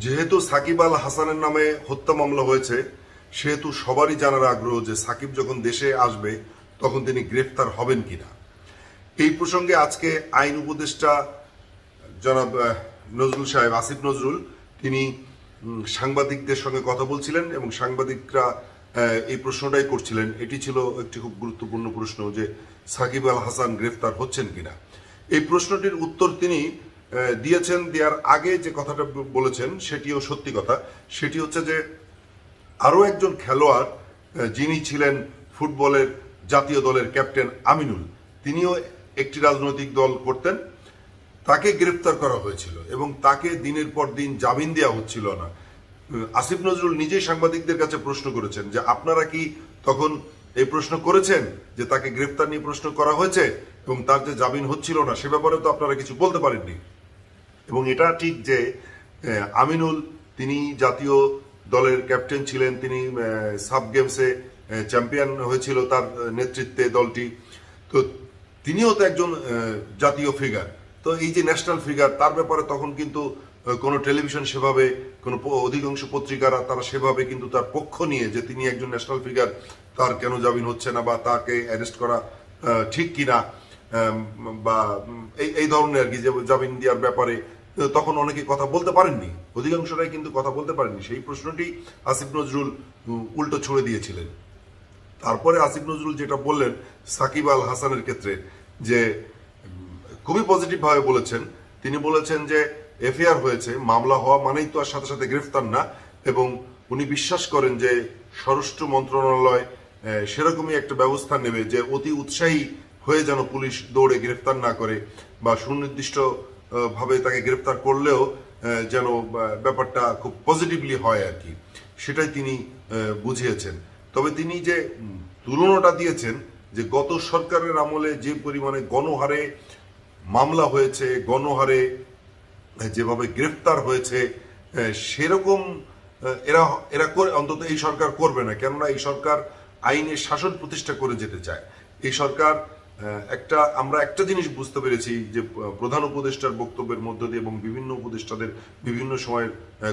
যেহেতু সাকিব আল হাসানের নামে হত্যা মামলা হয়েছে সেহেতু সবারই জানার আগ্রহ যে সাকিব যখন দেশে আসবে তখন তিনি গ্রেফতার হবেন কিনা। এই প্রসঙ্গে আজকে আইন উপদেষ্টা জনাব নজরুল সাহেব, আসিফ নজরুল, তিনি সাংবাদিকদের সঙ্গে কথা বলছিলেন এবং সাংবাদিকরা এই প্রশ্নটাই করছিলেন। এটি ছিল একটি খুব গুরুত্বপূর্ণ প্রশ্ন যে সাকিব আল হাসান গ্রেফতার হচ্ছেন কিনা। এই প্রশ্নটির উত্তর তিনি দিয়েছেন। দেওয়ার আগে যে কথাটা বলেছেন সেটিও সত্যি কথা। সেটি হচ্ছে যে আরও একজন খেলোয়াড় যিনি ছিলেন ফুটবলের জাতীয় দলের ক্যাপ্টেন আমিনুল, তিনিও একটি রাজনৈতিক দল করতেন, তাকে গ্রেফতার করা হয়েছিল এবং তাকে দিনের পর দিন জামিন দেওয়া হচ্ছিল না। আসিফ নজরুল নিজেই সাংবাদিকদের কাছে প্রশ্ন করেছেন যে আপনারা কি তখন এই প্রশ্ন করেছেন যে তাকে গ্রেফতার নিয়ে প্রশ্ন করা হয়েছে এবং তার যে জামিন হচ্ছিল না সে ব্যাপারে তো আপনারা কিছু বলতে পারেননি। এবং এটা ঠিক যে আমিনুল তিনি জাতীয় দলের ক্যাপ্টেন ছিলেন, তিনি সাব গেমসে চ্যাম্পিয়ন হয়েছিল তার নেতৃত্বে দলটি, তো তিনিও তো একজন জাতীয় ফিগার। তো এই যে ন্যাশনাল ফিগার, তার ব্যাপারে তখন কিন্তু কোনো টেলিভিশন সেভাবে, কোনো অধিকাংশ পত্রিকারা তারা সেভাবে কিন্তু তার পক্ষ নিয়ে যে তিনি একজন ন্যাশনাল ফিগার, তার কেন জামিন হচ্ছে না বা তাকে অ্যারেস্ট করা ঠিক কিনা বা এই ধরনের আর কি যে জামিন দেওয়ার ব্যাপারে তখন অনেকে কথা বলতে পারেননি, অধিকাংশরাই কিন্তু কথা বলতে পারেননি। সেই প্রশ্নটি আসিফ নজরুল উল্টো ছুড়ে দিয়েছিলেন। তারপরে আসিফ নজরুল যেটা বললেন সাকিব আল হাসানের ক্ষেত্রে, যে খুবই পজিটিভ ভাবে বলেছেন। তিনি বলেছেন যে এফআইআর হয়েছে, মামলা হওয়া মানেই তো আর সাথে সাথে গ্রেফতার না, এবং উনি বিশ্বাস করেন যে স্বরাষ্ট্র মন্ত্রণালয় সেরকমই একটা ব্যবস্থা নেবে যে অতি উৎসাহী হয়ে যেন পুলিশ দৌড়ে গ্রেফতার না করে বা সুনির্দিষ্ট ভাবে তাকে গ্রেফতার করলেও যেন ব্যাপারটা খুব পজিটিভলি হয় আর কি, সেটাই তিনি বুঝিয়েছেন। তবে তিনি যে তুলনাটা দিয়েছেন যে গত সরকারের আমলে যে পরিমাণে গণহারে মামলা হয়েছে, গণহারে যেভাবে গ্রেফতার হয়েছে, সেরকম এরা অন্তত এই সরকার করবে না। কেননা এই সরকার আইনের শাসন প্রতিষ্ঠা করে যেতে চায়। এই সরকার আমরা একটা জিনিস বুঝতে পেরেছি যে প্রধান উপদেষ্টার বক্তব্যের মধ্য দিয়ে এবং বিভিন্ন উপদেষ্টাদের বিভিন্ন সময়ের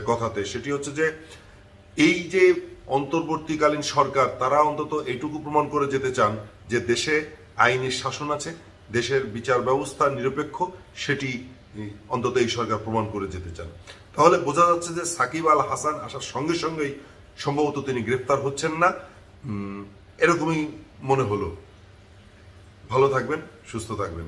কথাতে, সেটি হচ্ছে যে এই যে অন্তর্বর্তীকালীন সরকার, তারা অন্তত এইটুকু প্রমাণ করে যেতে চান যে দেশে আইনের শাসন আছে, দেশের বিচার ব্যবস্থা নিরপেক্ষ, সেটি অন্তত এই সরকার প্রমাণ করে যেতে চান। তাহলে বোঝা যাচ্ছে যে সাকিব আল হাসান আসার সঙ্গে সঙ্গেই সম্ভবত তিনি গ্রেফতার হচ্ছেন না, এরকমই মনে হলো। ভালো থাকবেন, সুস্থ থাকবেন।